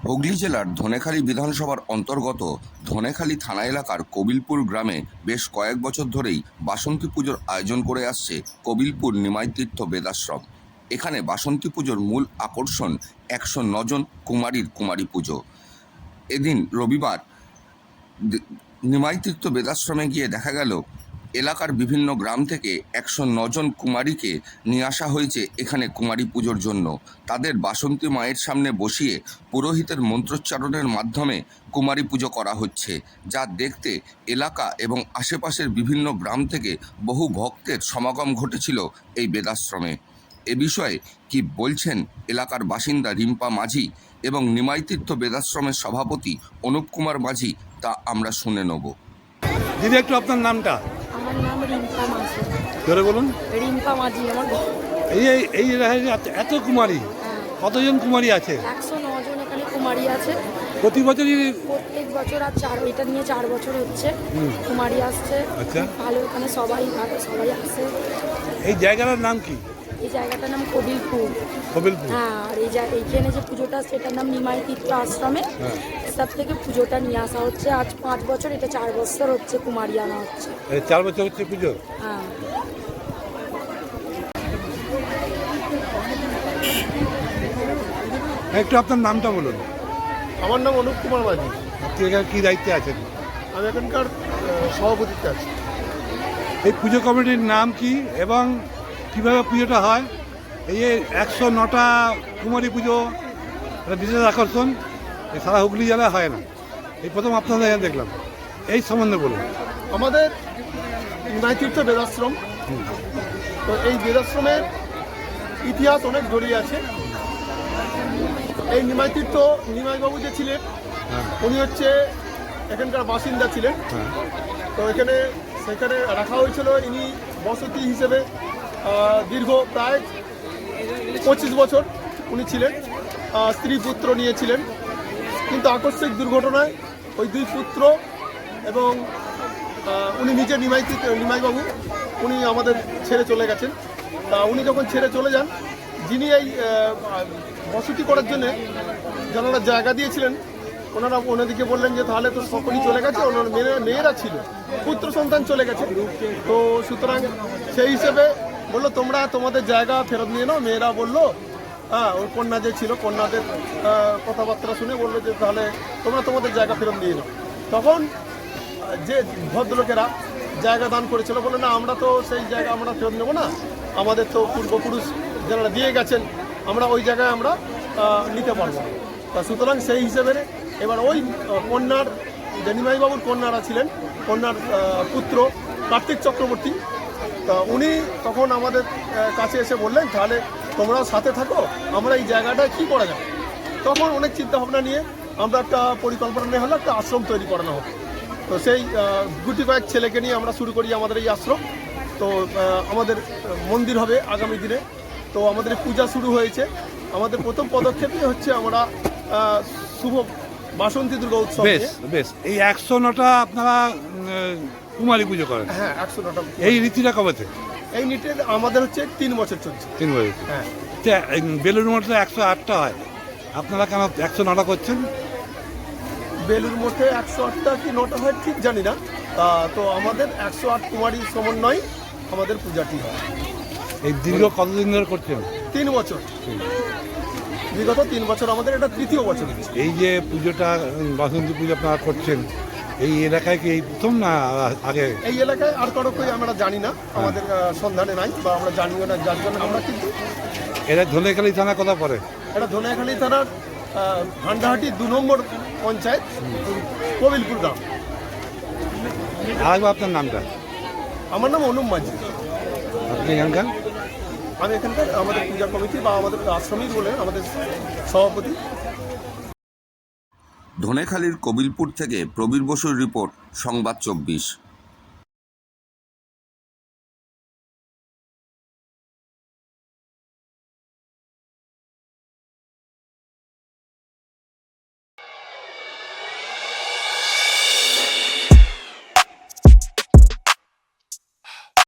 হুগলি জেলার ধনেখালি বিধানসভার অন্তর্গত ধনেখালি থানা এলাকার কবিলপুর গ্রামে বেশ কয়েক বছর ধরেই বাসন্তী পুজোর আয়োজন করে আসছে কবিলপুর নিমাইতীর্থ বেদাশ্রম। এখানে বাসন্তী পুজোর মূল আকর্ষণ 109 জন কুমারীর কুমারী পুজো। এদিন রবিবার নিমাইতীর্থ বেদাশ্রমে গিয়ে দেখা গেল এলাকার বিভিন্ন গ্রাম থেকে 109 জন কুমারীকে নিয়ে আসা হয়েছে এখানে কুমারী পুজোর জন্য। তাদের বাসন্তী মায়ের সামনে বসিয়ে পুরোহিতের মন্ত্রোচ্চারণের মাধ্যমে কুমারী পুজো করা হচ্ছে, যা দেখতে এলাকা এবং আশেপাশের বিভিন্ন গ্রাম থেকে বহু ভক্তের সমাগম ঘটেছিল এই বেদাশ্রমে। এ বিষয়ে কি বলছেন এলাকার বাসিন্দা রিম্পা মাঝি এবং নিমাইতীর্থ বেদাশ্রমের সভাপতি অনুপ কুমার মাঝি, তা আমরা শুনে নেব। দিদি, একটু আপনার নামটা? আমার নাম রিম্পা মাঝি। ধরে বলুন। রিম্পা মাঝি আমার। এই এই এত কুমারী, কতজন কুমারী আছে? 109 জন এখানে কুমারী আছে। প্রতি বছরই? প্রত্যেক বছর। আর এটা নিয়ে 4 বছর হচ্ছে কুমারী আসছে। আচ্ছা, ভালো। এখানে সবাই আসে। এই জায়গাটার নাম কি? এই জায়গাটার নাম কবিলপুর। কবিলপুর। হ্যাঁ। আর এইখানে যে পুজোটা, সেটার নাম নিমাইতীর্থ আশ্রমে। সব থেকে পুজোটা নিয়ে আসা হচ্ছে। আজ 5 বছর, এটা 4 বছর হচ্ছে কুমারী আনা হচ্ছে। 4 বছর হচ্ছে পুজো? হ্যাঁ। একটু আপনার নামটা বলুন। আমার নাম অনুপ কুমার মাঝি। আপনি এখানে কী দায়িত্বে আছেন? আমি এখানকার সভাপতিত্বে আছি। এই পুজো কমিটির নাম কি এবং কীভাবে পুজোটা হয়? এই যে 109টা কুমারী পুজো, এটা বিশেষ আকর্ষণ। এই সারা হুগলি জেলায় হয় না, এই প্রথম আপনাদের এখানে দেখলাম। এই সম্বন্ধে বলুন। আমাদের নিমাইতীর্থ বেদাশ্রম, তো এই বেদাশ্রমের ইতিহাস অনেক জড়িয়ে আছে। এই নিমাইতীর্থ নিমাইবাবু যে ছিলেন, উনি হচ্ছে এখানকার বাসিন্দা ছিলেন। তো সেখানে রাখা হয়েছিল। ইনি বসতি হিসেবে দীর্ঘ প্রায় 25 বছর উনি ছিলেন। স্ত্রী পুত্র নিয়েছিলেন, কিন্তু আকস্মিক দুর্ঘটনায় ওই 2 পুত্র এবং উনি নিজে নিমাইবাবু উনি আমাদের ছেড়ে চলে গেছেন। তা উনি যখন ছেড়ে চলে যান, যিনি এই বসতি করার জন্যে যারা জায়গা দিয়েছিলেন, ওনাদিকে বললেন যে তাহলে তো সকলেই চলে গেছে, ওনার মেয়েরা ছিল, পুত্র সন্তান চলে গেছে। তো সুতরাং সেই হিসেবে বললো তোমরা তোমাদের জায়গা ফেরত নিয়ে নাও। মেয়েরা বললো, ওর কন্যা যে ছিল, কন্যাদের কথাবার্তা শুনে বললো যে তাহলে তোমরা তোমাদের জায়গা ফেরত নিয়ে নাও। তখন যে ভদ্রলোকেরা জায়গা দান করেছিল বলে, না, আমরা তো সেই জায়গা আমরা ফেরত নেবো না, আমাদের তো পূর্বপুরুষ যারা দিয়ে গেছেন, আমরা ওই জায়গায় আমরা নিতে পারবো। তা সুতরাং সেই হিসেবে এবার ওই কন্যার, যে নিমাইবাবুর কন্যারা ছিলেন, কন্যার পুত্র কার্তিক চক্রবর্তী, তা উনি তখন আমাদের কাছে এসে বললেন তাহলে তোমরাও সাথে থাকো, আমরা এই জায়গাটায় কী করা যাবে। তখন অনেক চিন্তাভাবনা নিয়ে আমরা একটা পরিকল্পনা নেওয়া হলো, একটা আশ্রম তৈরি করানো হবে। তো সেই গুটি কয়েক ছেলেকে নিয়ে আমরা শুরু করি আমাদের এই আশ্রম। তো আমাদের মন্দির হবে আগামী দিনে। তো আমাদের পূজা শুরু হয়েছে। আমাদের প্রথম পদক্ষেপই হচ্ছে আমরা শুভ বাসন্তী দুর্গা উৎসব। বেশ। এই 109টা আপনারা কুমারী পুজো করেন? হ্যাঁ, 109টা। এই রীতিটা কবে থেকে? এই নীতি আমাদের হচ্ছে 3 বছর চলছে। 3 বছর। হ্যাঁ। বেলুর মঠে 108টা হয়, আপনারা কেন 109টা করছেন? বেলুর মঠে 108টা কি 9টা হয় ঠিক জানি না। তো আমাদের 108 কুমারী সমন্বয় আমাদের পূজাটি হয়। এই দীর্ঘ কতদিন ধরে করছেন? 3 বছর। বিগত 3 বছর, আমাদের এটা 3য় বছর। এই যে পুজোটা, বাসন্তী পুজো আপনারা করছেন, এই এলাকায় কি এই প্রথম না আগে? এই এলাকায় আর কারো কই আমরা জানি না, আমাদের সন্ধানে নাই, বা আমরা জানিও না, যার জন্য আমরা কিন্তু। এটা ধনেখালি থানা কোথা পড়ে? এটা ধনেখালি থানার ভান্ডাহাটি 2 নম্বর পঞ্চায়েত, কবিলপুর গ্রাম। আর আপনার নামটা? আমার নাম অনুপ মাঝি। আপনি এখানকার? আমি এখানকার আমাদের পূজা কমিটি বা আমাদের আশ্রমিক বলে আমাদের সভাপতি। ধনেখালির কবিলপুর থেকে প্রবীর বসুর রিপোর্ট, সংবাদ 24।